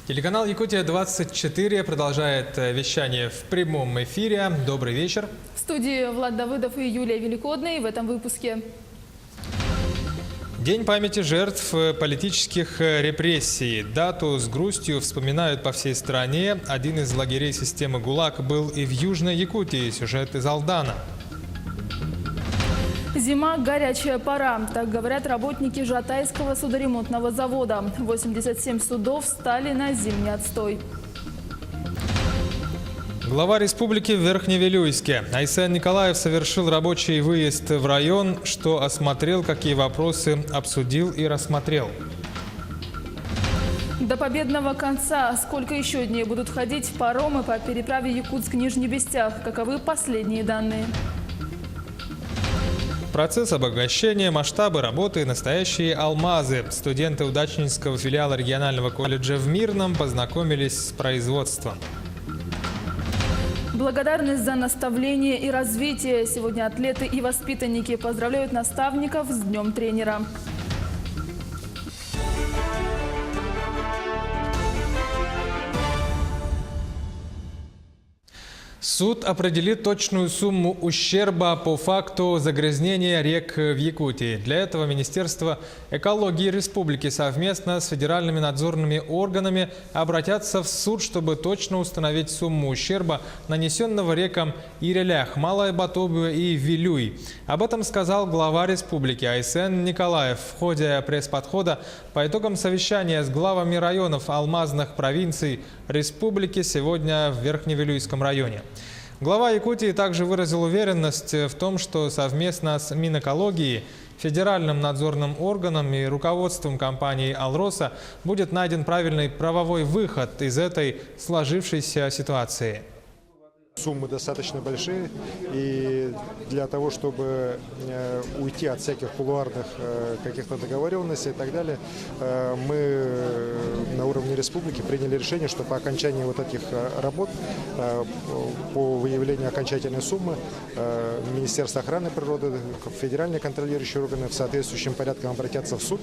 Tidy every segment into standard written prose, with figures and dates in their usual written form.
Телеканал «Якутия-24» продолжает вещание в прямом эфире. Добрый вечер. В студии Влад Давыдов и Юлия Великодная в этом выпуске. День памяти жертв политических репрессий. Дату с грустью вспоминают по всей стране. Один из лагерей системы ГУЛАГ был и в Южной Якутии. Сюжет из Алдана. Зима – горячая пора. Так говорят работники Жатайского судоремонтного завода. 87 судов стали на зимний отстой. Глава республики в Верхневилюйске. Айсен Николаев совершил рабочий выезд в район, что осмотрел, какие вопросы обсудил и рассмотрел. До победного конца. Сколько еще дней будут ходить паромы по переправе Якутск-Нижний Бестях? Каковы последние данные? Процесс обогащения, масштабы работы, настоящие алмазы. Студенты удачнического филиала регионального колледжа в Мирном познакомились с производством. Благодарность за наставление и развитие. Сегодня атлеты и воспитанники поздравляют наставников с Днем тренера. Суд определит точную сумму ущерба по факту загрязнения рек в Якутии. Для этого Министерство экологии республики совместно с федеральными надзорными органами обратятся в суд, чтобы точно установить сумму ущерба, нанесенного рекам Ирелях, Малая Батобуя и Вилюй. Об этом сказал глава республики Айсен Николаев в ходе пресс-подхода по итогам совещания с главами районов алмазных провинций республики сегодня в Верхневилюйском районе. Глава Якутии также выразил уверенность в том, что совместно с Минэкологией, федеральным надзорным органом и руководством компании «Алроса» будет найден правильный правовой выход из этой сложившейся ситуации. Суммы достаточно большие, и для того, чтобы уйти от всяких кулуарных каких-то договоренностей и так далее, мы на уровне республики приняли решение, что по окончании вот этих работ, по выявлению окончательной суммы, Министерство охраны природы, федеральные контролирующие органы в соответствующем порядке обратятся в суд,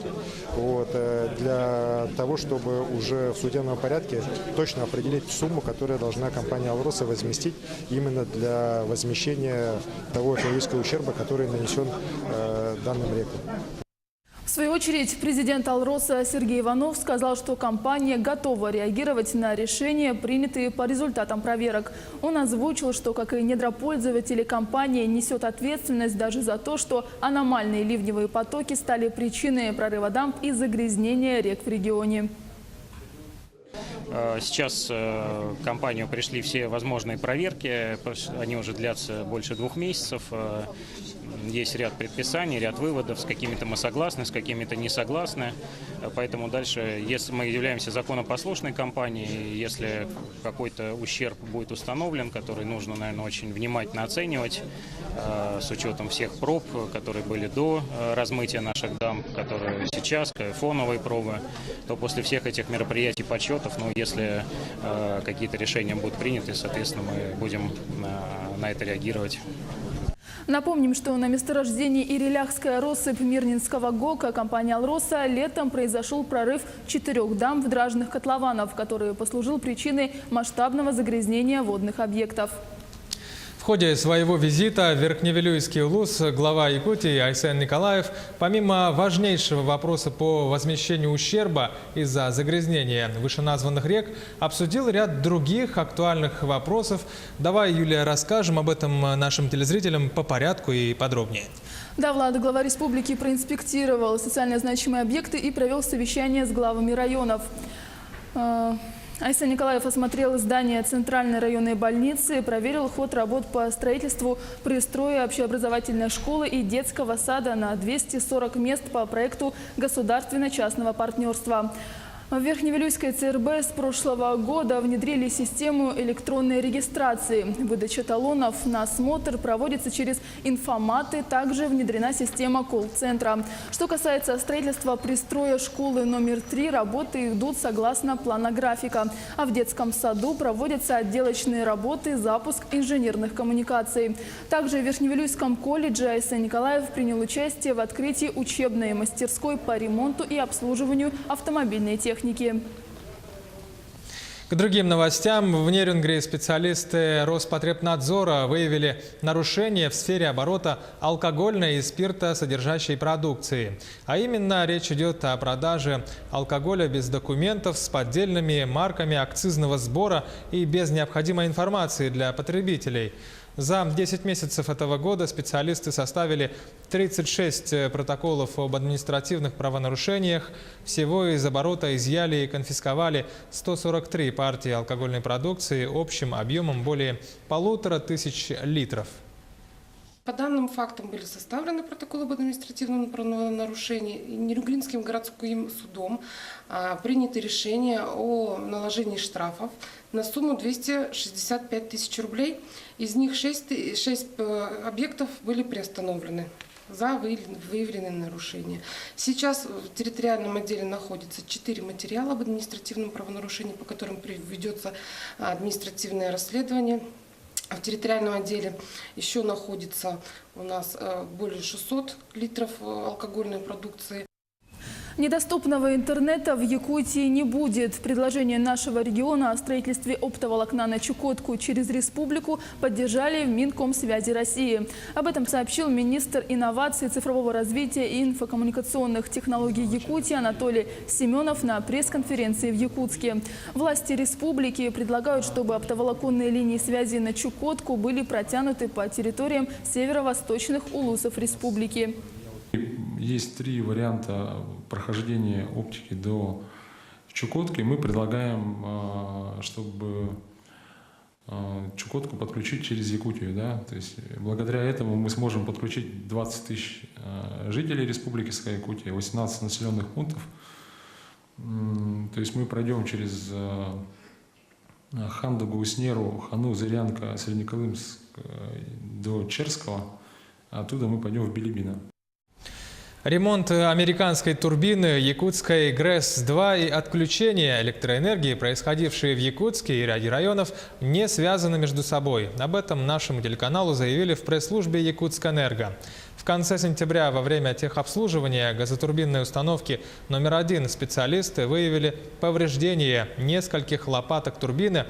для того, чтобы уже в судебном порядке точно определить сумму, которую должна компания «Алроса» возместить именно для возмещения того экологического ущерба, который нанесен данным рекам. В свою очередь, президент «Алроса» Сергей Иванов сказал, что компания готова реагировать на решения, принятые по результатам проверок. Он озвучил, что, как и недропользователи, компания несет ответственность даже за то, что аномальные ливневые потоки стали причиной прорыва дамб и загрязнения рек в регионе. Сейчас в компанию пришли все возможные проверки, они уже длятся больше 2 месяцев. Есть ряд предписаний, ряд выводов, с какими-то мы согласны, с какими-то не согласны. Поэтому дальше, если мы являемся законопослушной компанией, если какой-то ущерб будет установлен, который нужно, наверное, очень внимательно оценивать, с учетом всех проб, которые были до размытия наших дамб, которые сейчас, фоновые пробы, то после всех этих мероприятий, подсчетов, если какие-то решения будут приняты, соответственно, мы будем на это реагировать. Напомним, что на месторождении Иреляхская россыпь Мирнинского ГОКа компания «Алроса» летом произошел прорыв 4 дамб дражных котлованов, который послужил причиной масштабного загрязнения водных объектов. В ходе своего визита в Верхневилюйский УЛУС глава Якутии Айсен Николаев, помимо важнейшего вопроса по возмещению ущерба из-за загрязнения вышеназванных рек, обсудил ряд других актуальных вопросов. Давай, Юлия, расскажем об этом нашим телезрителям по порядку и подробнее. Да, Влад, глава республики проинспектировал социально значимые объекты и провел совещание с главами районов. Айсен Николаев осмотрел здание Центральной районной больницы, проверил ход работ по строительству пристроя общеобразовательной школы и детского сада на 240 мест по проекту государственно-частного партнерства. В Верхневилюйской ЦРБ с прошлого года внедрили систему электронной регистрации. Выдача талонов на осмотр проводится через инфоматы. Также внедрена система колл-центра. Что касается строительства пристроя школы номер 3, работы идут согласно плана графика. А в детском саду проводятся отделочные работы, запуск инженерных коммуникаций. Также в Верхневилюйском колледже Айсен Николаев принял участие в открытии учебной мастерской по ремонту и обслуживанию автомобильной техники. К другим новостям. В Нерюнгри специалисты Роспотребнадзора выявили нарушения в сфере оборота алкогольной и спиртосодержащей продукции. А именно речь идет о продаже алкоголя без документов, с поддельными марками акцизного сбора и без необходимой информации для потребителей. За 10 месяцев этого года специалисты составили 36 протоколов об административных правонарушениях. Всего из оборота изъяли и конфисковали 143 партии алкогольной продукции общим объемом более 1500 литров. По данным фактам были составлены протоколы об административном правонарушении. Нерюнгринским городским судом принято решение о наложении штрафов на сумму 265 тысяч рублей. Из них 6 объектов были приостановлены за выявленные нарушения. Сейчас в территориальном отделе находится 4 материала об административном правонарушении, по которым ведется административное расследование. В территориальном отделе еще находится у нас более 600 литров алкогольной продукции. Недоступного интернета в Якутии не будет. Предложение нашего региона о строительстве оптоволокна на Чукотку через республику поддержали в Минкомсвязи России. Об этом сообщил министр инноваций, цифрового развития и инфокоммуникационных технологий Якутии Анатолий Семенов на пресс-конференции в Якутске. Власти республики предлагают, чтобы оптоволоконные линии связи на Чукотку были протянуты по территориям северо-восточных улусов республики. Есть 3 варианта прохождения оптики до Чукотки. Мы предлагаем, чтобы Чукотку подключить через Якутию. Да? То есть, благодаря этому мы сможем подключить 20 тысяч жителей Республики Саха-Якутия, 18 населенных пунктов. То есть мы пройдем через Хандагу, Уснеру, Хану, Зырянка, Среднеколымск до Черского. Оттуда мы пойдем в Билибино. Ремонт американской турбины якутской ГРЭС-2 и отключение электроэнергии, происходившие в Якутске и ряде районов, не связаны между собой. Об этом нашему телеканалу заявили в пресс-службе Якутскэнерго. В конце сентября во время техобслуживания газотурбинной установки номер 1 специалисты выявили повреждение нескольких лопаток турбины.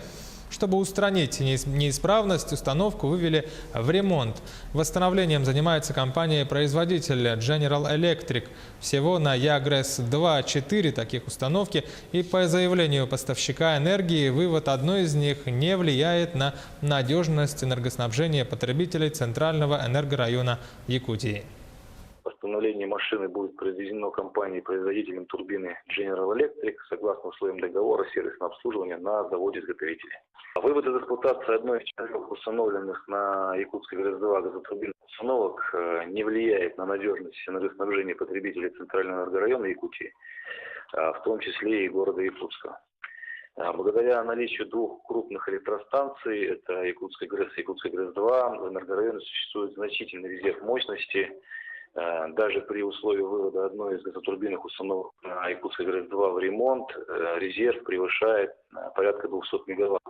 Чтобы устранить неисправность, установку вывели в ремонт. Восстановлением занимается компания-производитель General Electric. Всего на ЯГРЭС-2 4 таких установки, и по заявлению поставщика энергии вывод одной из них не влияет на надежность энергоснабжения потребителей Центрального энергорайона Якутии. Восстановление машины будет произведено компанией-производителем турбины General Electric согласно условиям договора сервисного обслуживания на заводе-изготовителе. Вывод из эксплуатации одной из 4 установленных на Якутской ГРЭС-2 газотурбинных установок не влияет на надежность энергоснабжения потребителей Центрального энергорайона Якутии, в том числе и города Якутска. Благодаря наличию 2 крупных электростанций, это Якутская ГРЭС и Якутская ГРЭС-2, в энергорайоне существует значительный резерв мощности. Даже при условии вывода одной из газотурбинных установок на Якутской ГРЭС-2 в ремонт, резерв превышает порядка 200 мегаватт.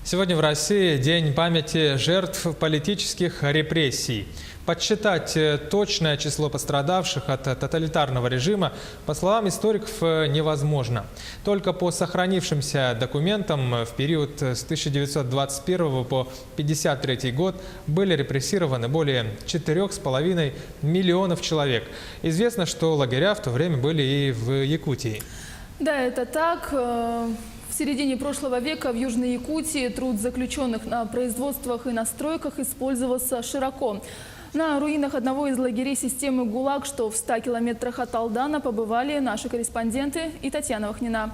Сегодня в России День памяти жертв политических репрессий. Подсчитать точное число пострадавших от тоталитарного режима, по словам историков, невозможно. Только по сохранившимся документам в период с 1921 по 1953 год были репрессированы более 4,5 миллионов человек. Известно, что лагеря в то время были и в Якутии. Да, это так. В середине прошлого века в Южной Якутии труд заключенных на производствах и на стройках использовался широко. На руинах одного из лагерей системы ГУЛАГ, что в 100 километрах от Алдана, побывали наши корреспонденты и Татьяна Вахнина.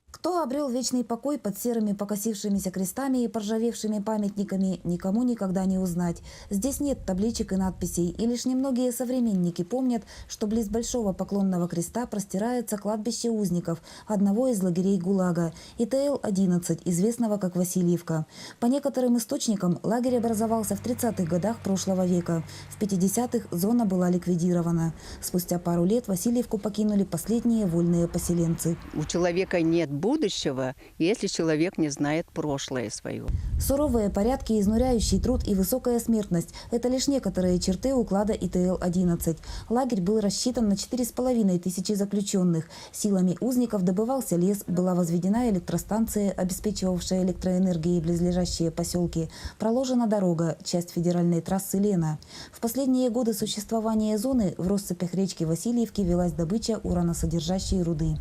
Кто обрел вечный покой под серыми покосившимися крестами и поржавевшими памятниками, никому никогда не узнать. Здесь нет табличек и надписей, и лишь немногие современники помнят, что близ Большого Поклонного креста простирается кладбище узников одного из лагерей ГУЛАГа, ИТЛ-11, известного как Васильевка. По некоторым источникам, лагерь образовался в 30-х годах прошлого века. В 50-х зона была ликвидирована. Спустя пару лет Васильевку покинули последние вольные поселенцы. У человека нет будущего, если человек не знает прошлое свое. Суровые порядки, изнуряющий труд и высокая смертность – это лишь некоторые черты уклада ИТЛ-11. Лагерь был рассчитан на 4500 заключенных. Силами узников добывался лес, была возведена электростанция, обеспечивавшая электроэнергией близлежащие поселки. Проложена дорога, часть федеральной трассы Лена. В последние годы существования зоны в россыпях речки Васильевки велась добыча ураносодержащей руды.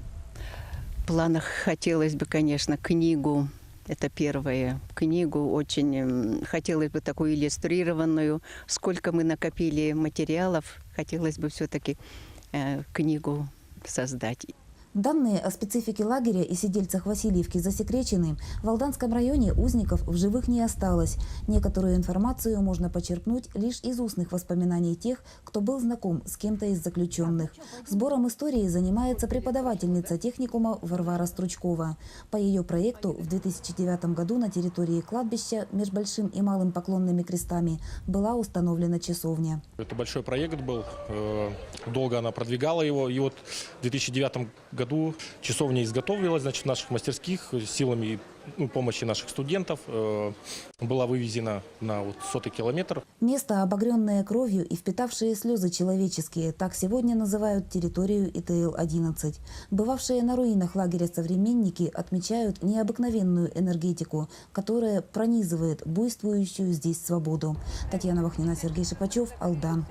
В планах хотелось бы, конечно, книгу. Это первое. Книгу очень хотелось бы такую иллюстрированную. Сколько мы накопили материалов, хотелось бы все-таки книгу создать. Данные о специфике лагеря и сидельцах Васильевки засекречены. В Алданском районе узников в живых не осталось. Некоторую информацию можно почерпнуть лишь из устных воспоминаний тех, кто был знаком с кем-то из заключенных. Сбором истории занимается преподавательница техникума Варвара Стручкова. По ее проекту в 2009 году на территории кладбища между Большим и Малым Поклонными крестами была установлена часовня. Это большой проект был, долго она продвигала его, и вот в 2009 году часовня изготовилась, значит, в наших мастерских силами помощи наших студентов, была вывезена на 100-й километр. Место, обогренное кровью и впитавшие слезы человеческие, так сегодня называют территорию ИТЛ-11. Бывавшие на руинах лагеря современники отмечают необыкновенную энергетику, которая пронизывает буйствующую здесь свободу. Татьяна Вахнина, Сергей Шипачев, Алдан.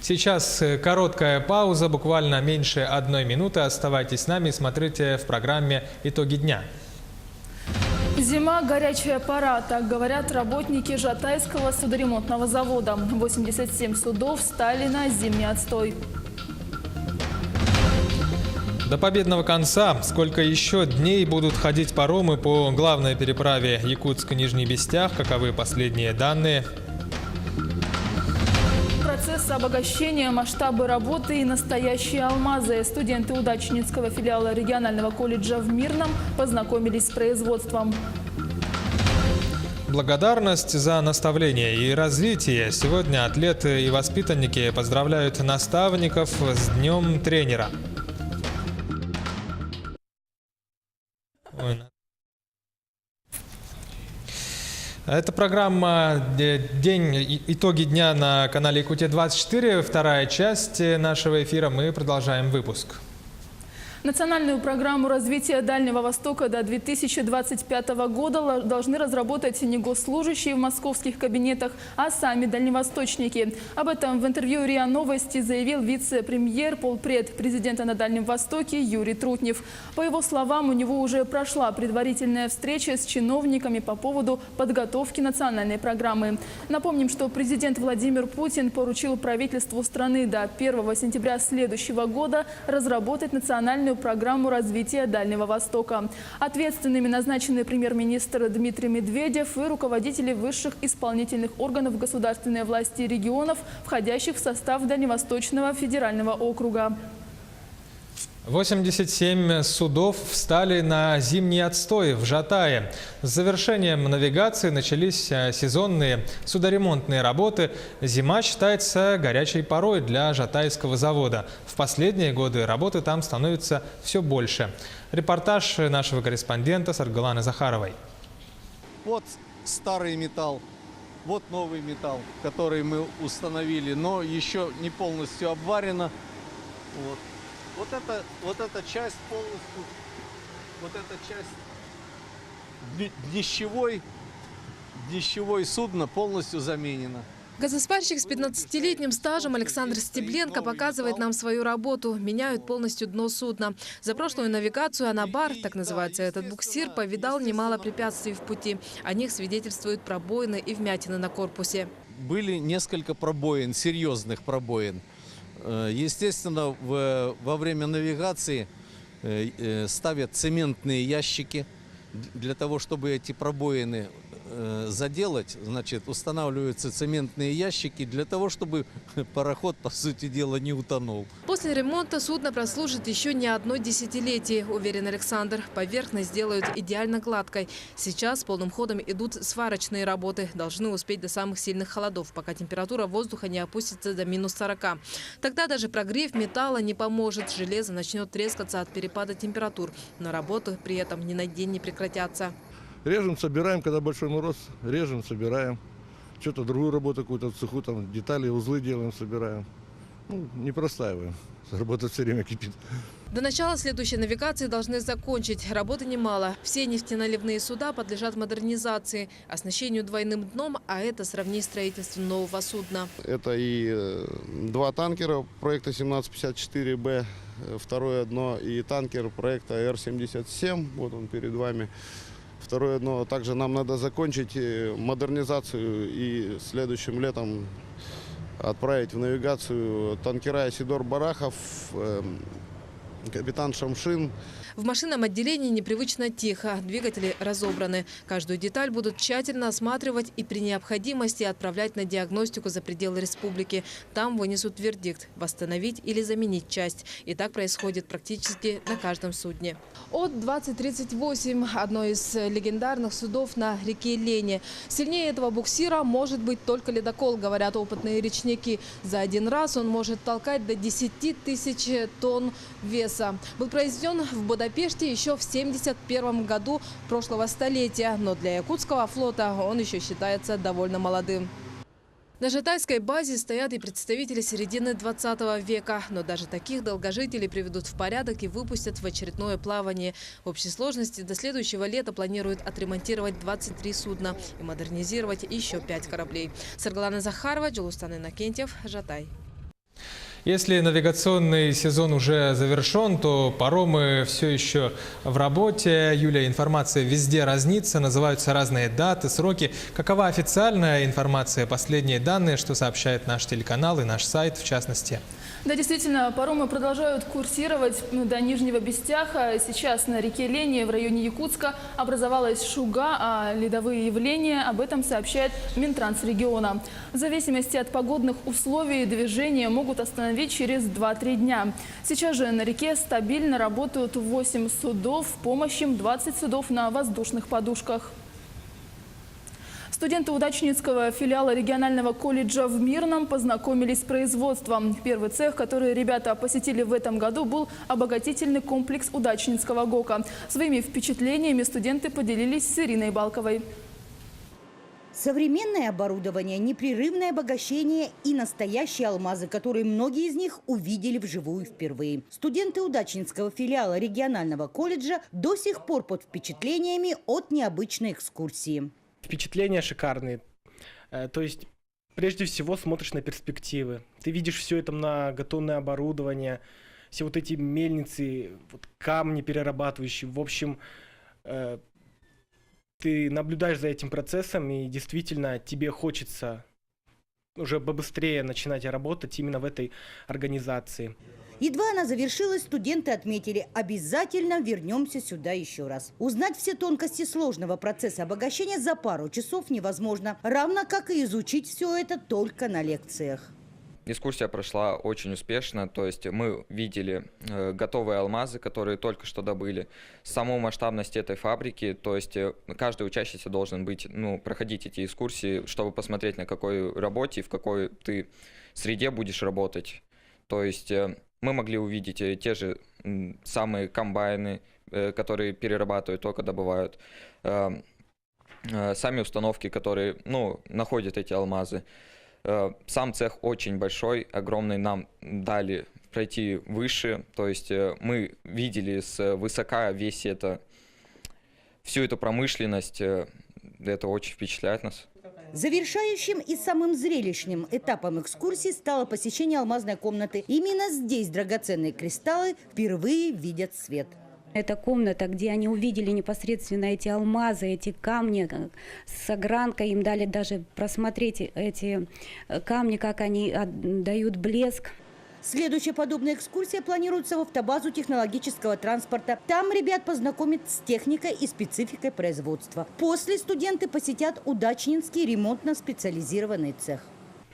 Сейчас короткая пауза, буквально меньше 1 минуты. Оставайтесь с нами и смотрите в программе «Итоги дня». Зима – горячая пора, так говорят работники Жатайского судоремонтного завода. 87 судов встали на зимний отстой. До победного конца. Сколько еще дней будут ходить паромы по главной переправе Якутск-Нижний Бестях? Каковы последние данные? Процесс обогащения, масштабы работы и настоящие алмазы. Студенты Удачнинского филиала регионального колледжа в Мирном познакомились с производством. Благодарность за наставление и развитие. Сегодня атлеты и воспитанники поздравляют наставников с Днем тренера. Это программа «Итоги дня» на канале Якутия-24. Вторая часть нашего эфира. Мы продолжаем выпуск. Национальную программу развития Дальнего Востока до 2025 года должны разработать не госслужащие в московских кабинетах, а сами дальневосточники. Об этом в интервью РИА Новости заявил вице-премьер, полпред президента на Дальнем Востоке Юрий Трутнев. По его словам, у него уже прошла предварительная встреча с чиновниками по поводу подготовки национальной программы. Напомним, что президент Владимир Путин поручил правительству страны до 1 сентября следующего года разработать национальную программу развития Дальнего Востока. Ответственными назначены премьер-министр Дмитрий Медведев и руководители высших исполнительных органов государственной власти регионов, входящих в состав Дальневосточного федерального округа. 87 судов встали на зимний отстой в Жатае. С завершением навигации начались сезонные судоремонтные работы. Зима считается горячей порой для Жатайского завода. В последние годы работы там становится все больше. Репортаж нашего корреспондента Саргаланы Захаровой. Вот старый металл, вот новый металл, который мы установили, но еще не полностью обварено. Вот эта часть полностью, вот эта часть днищевой судна полностью заменена. Газоспарщик с 15-летним стажем Александр Стебленко показывает нам свою работу. Меняют полностью дно судна. За прошлую навигацию Анабар, так называется этот буксир, повидал немало препятствий в пути. О них свидетельствуют пробоины и вмятины на корпусе. Были несколько пробоин, серьезных пробоин. Естественно, во время навигации ставят цементные ящики для того, чтобы эти пробоины заделать, значит, устанавливаются цементные ящики для того, чтобы пароход, по сути дела, не утонул. После ремонта судно прослужит еще не одно десятилетие, уверен Александр. Поверхность сделают идеально гладкой. Сейчас полным ходом идут сварочные работы. Должны успеть до самых сильных холодов, пока температура воздуха не опустится до минус 40. Тогда даже прогрев металла не поможет. Железо начнет трескаться от перепада температур. Но работы при этом ни на день не прекратятся. Режем, собираем, когда большой мороз, режем, собираем. Что-то другую работу какую-то в цеху, там детали, узлы делаем, собираем. Ну, не простаиваем. Работа все время кипит. До начала следующей навигации должны закончить. Работы немало. Все нефтеналивные суда подлежат модернизации, оснащению двойным дном, а это сравни строительством нового судна. Это и 2 танкера проекта 1754Б, второе дно, и танкер проекта Р-77, вот он перед вами. Второе дно. Также нам надо закончить модернизацию и следующим летом отправить в навигацию танкера Исидор Барахов, капитан Шамшин. В машинном отделении непривычно тихо, двигатели разобраны. Каждую деталь будут тщательно осматривать и при необходимости отправлять на диагностику за пределы республики. Там вынесут вердикт – восстановить или заменить часть. И так происходит практически на каждом судне. От 2038 – одно из легендарных судов на реке Лени. Сильнее этого буксира может быть только ледокол, говорят опытные речники. За один раз он может толкать до 10 тысяч тонн веса. Был произведен в Будапеште еще в 1971 году прошлого столетия, но для якутского флота он еще считается довольно молодым. На Житайской базе стоят и представители середины 20 века. Но даже таких долгожителей приведут в порядок и выпустят в очередное плавание. В общей сложности до следующего лета планируют отремонтировать 23 судна и модернизировать еще 5 кораблей. Саргалана Захарова, Джулустан Иннокентьев, Жатай. Если навигационный сезон уже завершен, то паромы все еще в работе. Юлия, информация везде разнится, называются разные даты, сроки. Какова официальная информация, последние данные, что сообщает наш телеканал и наш сайт в частности? Да, действительно, паромы продолжают курсировать до Нижнего Бестяха. Сейчас на реке Лени в районе Якутска образовалась шуга, а ледовые явления об этом сообщает Минтранс региона. В зависимости от погодных условий движение могут остановить через 2-3 дня. Сейчас же на реке стабильно работают 8 судов, в помощь им 20 судов на воздушных подушках. Студенты Удачницкого филиала регионального колледжа в Мирном познакомились с производством. Первый цех, который ребята посетили в этом году, был обогатительный комплекс Удачницкого ГОКа. Своими впечатлениями студенты поделились с Ириной Балковой. Современное оборудование, непрерывное обогащение и настоящие алмазы, которые многие из них увидели вживую впервые. Студенты Удачницкого филиала регионального колледжа до сих пор под впечатлениями от необычной экскурсии. Впечатления шикарные. То есть, прежде всего, смотришь на перспективы. Ты видишь все это многотонное оборудование, все вот эти мельницы, вот камни перерабатывающие. В общем, ты наблюдаешь за этим процессом, и действительно тебе хочется уже побыстрее начинать работать именно в этой организации. Едва она завершилась, студенты отметили: обязательно вернемся сюда еще раз. Узнать все тонкости сложного процесса обогащения за пару часов невозможно, равно как и изучить все это только на лекциях. Экскурсия прошла очень успешно, то есть мы видели готовые алмазы, которые только что добыли. Саму масштабность этой фабрики, то есть каждый учащийся должен быть, проходить эти экскурсии, чтобы посмотреть, на какой работе, в какой ты среде будешь работать. То есть мы могли увидеть те же самые комбайны, которые перерабатывают, только добывают, сами установки, которые находят эти алмазы. Сам цех очень большой, огромный, нам дали пройти выше, то есть мы видели свысока всю эту промышленность, это очень впечатляет нас. Завершающим и самым зрелищным этапом экскурсии стало посещение алмазной комнаты. Именно здесь драгоценные кристаллы впервые видят свет. Это комната, где они увидели непосредственно эти алмазы, эти камни с огранкой. Им дали даже просмотреть эти камни, как они отдают блеск. Следующая подобная экскурсия планируется в автобазу технологического транспорта. Там ребят познакомят с техникой и спецификой производства. После студенты посетят Удачнинский ремонтно-специализированный цех.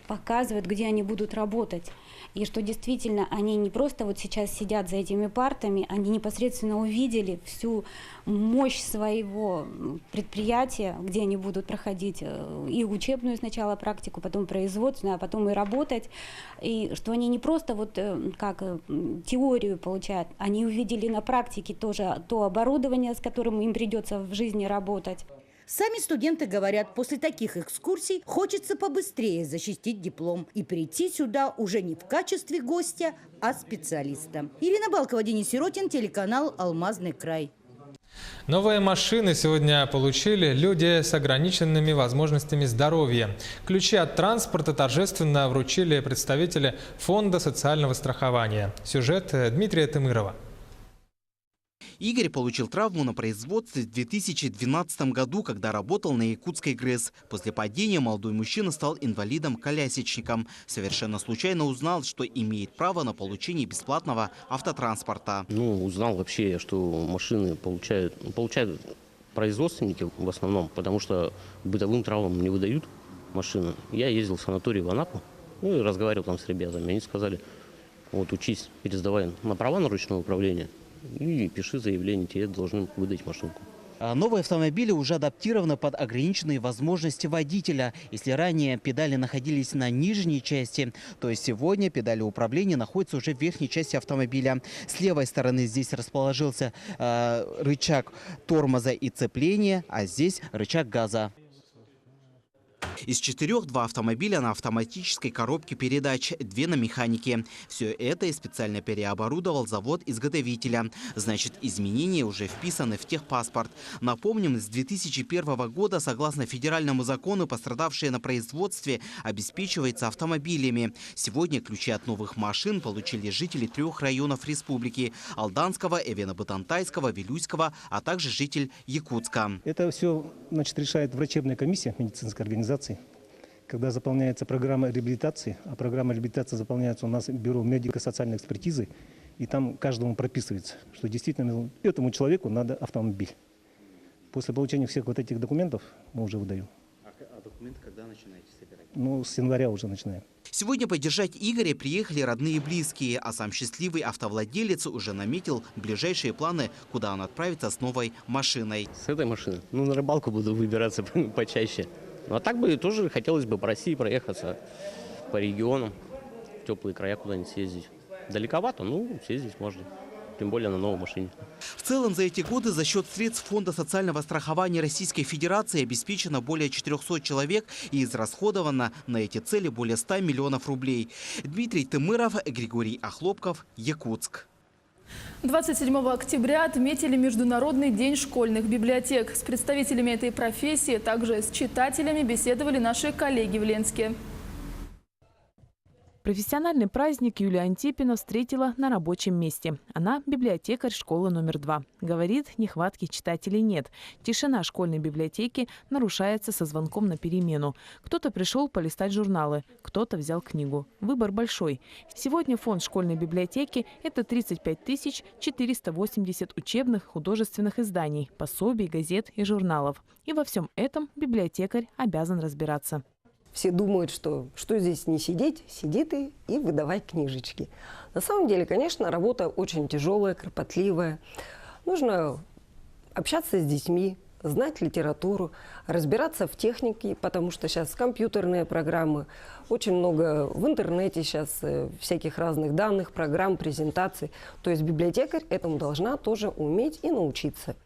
Показывают, где они будут работать. И что действительно они не просто вот сейчас сидят за этими партами, они непосредственно увидели всю мощь своего предприятия, где они будут проходить и учебную сначала практику, потом производственную, а потом и работать. И что они не просто вот как теорию получают, они увидели на практике тоже то оборудование, с которым им придется в жизни работать. Сами студенты говорят, после таких экскурсий хочется побыстрее защитить диплом и прийти сюда уже не в качестве гостя, а специалиста. Ирина Балкова, Денис Сиротин, телеканал «Алмазный край». Новые машины сегодня получили люди с ограниченными возможностями здоровья. Ключи от транспорта торжественно вручили представители Фонда социального страхования. Сюжет Дмитрия Тымырова. Игорь получил травму на производстве в 2012 году, когда работал на Якутской ГРЭС. После падения молодой мужчина стал инвалидом-колясочником. Совершенно случайно узнал, что имеет право на получение бесплатного автотранспорта. Узнал вообще, что машины получают производственники в основном, потому что бытовым травмам не выдают машины. Я ездил в санаторий в Анапу, и разговаривал там с ребятами. Они сказали, вот учись, пересдавай на права на ручное управление. И пиши заявление, тебе должны выдать машинку. Новые автомобили уже адаптированы под ограниченные возможности водителя. Если ранее педали находились на нижней части, то сегодня педали управления находятся уже в верхней части автомобиля. С левой стороны здесь расположился рычаг тормоза и цепления, а здесь рычаг газа. Из 4 2 автомобиля на автоматической коробке передач, 2 на механике. Все это и специально переоборудовал завод-изготовителя. Значит, изменения уже вписаны в техпаспорт. Напомним, с 2001 года, согласно федеральному закону, пострадавшие на производстве обеспечиваются автомобилями. Сегодня ключи от новых машин получили жители 3 районов республики – Алданского, Эвено-Бытантайского, Вилюйского, а также житель Якутска. Это все, решает врачебная комиссия медицинской организации. Когда заполняется программа реабилитации, а программа реабилитации заполняется у нас в бюро медико-социальной экспертизы, и там каждому прописывается, что действительно этому человеку надо автомобиль. После получения всех вот этих документов мы уже выдаем. А документы когда начинаете собирать? С января уже начинаем. Сегодня поддержать Игоря приехали родные и близкие, а сам счастливый автовладелец уже наметил ближайшие планы, куда он отправится с новой машиной. С этой машины? На рыбалку буду выбираться почаще. А так бы тоже хотелось бы по России проехаться, по регионам, в теплые края куда-нибудь съездить. Далековато, съездить можно, тем более на новой машине. В целом за эти годы за счет средств Фонда социального страхования Российской Федерации обеспечено более 400 человек и израсходовано на эти цели более 100 миллионов рублей. Дмитрий Тымыров, Григорий Охлопков, Якутск. 27 октября отметили Международный день школьных библиотек. С представителями этой профессии, также с читателями беседовали наши коллеги в Ленске. Профессиональный праздник Юлия Антипина встретила на рабочем месте. Она библиотекарь школы номер 2. Говорит, нехватки читателей нет. Тишина школьной библиотеки нарушается со звонком на перемену. Кто-то пришел полистать журналы, кто-то взял книгу. Выбор большой. Сегодня фонд школьной библиотеки – это 35 480 учебных, художественных изданий, пособий, газет и журналов. И во всем этом библиотекарь обязан разбираться. Все думают, что здесь не сидеть, сиди ты и выдавай книжечки. На самом деле, конечно, работа очень тяжелая, кропотливая. Нужно общаться с детьми, знать литературу, разбираться в технике, потому что сейчас компьютерные программы, очень много в интернете сейчас всяких разных данных, программ, презентаций. То есть библиотекарь этому должна тоже уметь и научиться.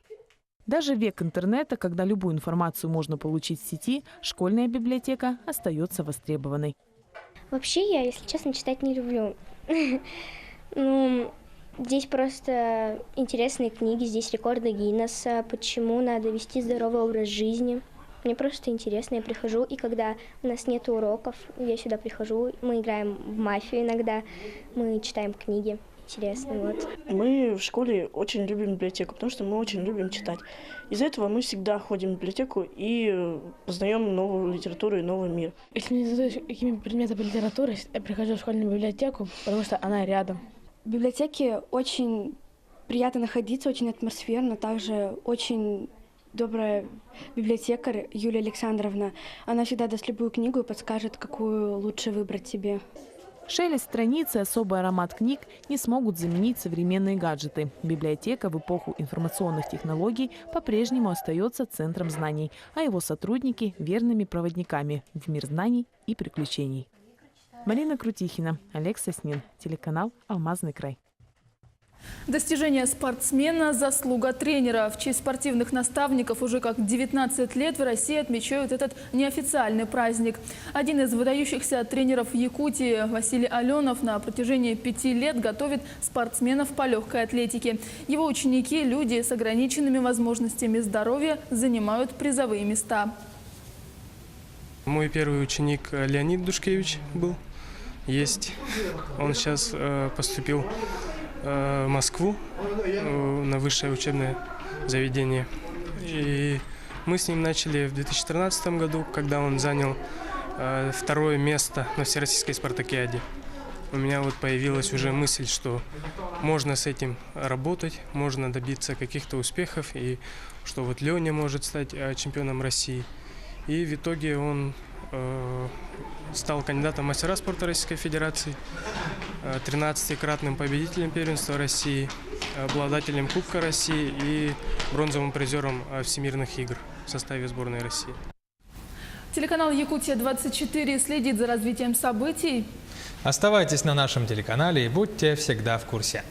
Даже в век интернета, когда любую информацию можно получить в сети, школьная библиотека остается востребованной. Вообще я, если честно, читать не люблю. Здесь просто интересные книги, здесь рекорды Гиннесса, почему надо вести здоровый образ жизни. Мне просто интересно, я прихожу, и когда у нас нет уроков, я сюда прихожу, мы играем в мафию иногда, мы читаем книги. интересно. Вот. Мы в школе очень любим библиотеку, потому что мы очень любим читать. Из-за этого мы всегда ходим в библиотеку и познаем новую литературу и новый мир. Если мне задают какими-то предметами литературы, я прихожу в школьную библиотеку, потому что она рядом. В библиотеке очень приятно находиться, очень атмосферно, также очень добрая библиотекарь Юлия Александровна. Она всегда даст любую книгу и подскажет, какую лучше выбрать себе. Шелест страниц и особый аромат книг не смогут заменить современные гаджеты. Библиотека в эпоху информационных технологий по-прежнему остается центром знаний, а его сотрудники – верными проводниками в мир знаний и приключений. Марина Крутихина, Олег Соснин, телеканал «Алмазный край». Достижение спортсмена – заслуга тренера. В честь спортивных наставников уже как 19 лет в России отмечают этот неофициальный праздник. Один из выдающихся тренеров Якутии Василий Аленов на протяжении 5 лет готовит спортсменов по легкой атлетике. Его ученики – люди с ограниченными возможностями здоровья, занимают призовые места. Мой первый ученик Леонид Душкевич был, есть. Он сейчас поступил в Москву на высшее учебное заведение. И мы с ним начали в 2013 году, когда он занял второе место на Всероссийской спартакиаде. У меня вот появилась уже мысль, что можно с этим работать, можно добиться каких-то успехов, и что вот Леня может стать чемпионом России. И в итоге он стал кандидатом в мастера спорта Российской Федерации, 13-кратным победителем первенства России, обладателем Кубка России и бронзовым призером Всемирных игр в составе сборной России. Телеканал «Якутия-24» следит за развитием событий. Оставайтесь на нашем телеканале и будьте всегда в курсе.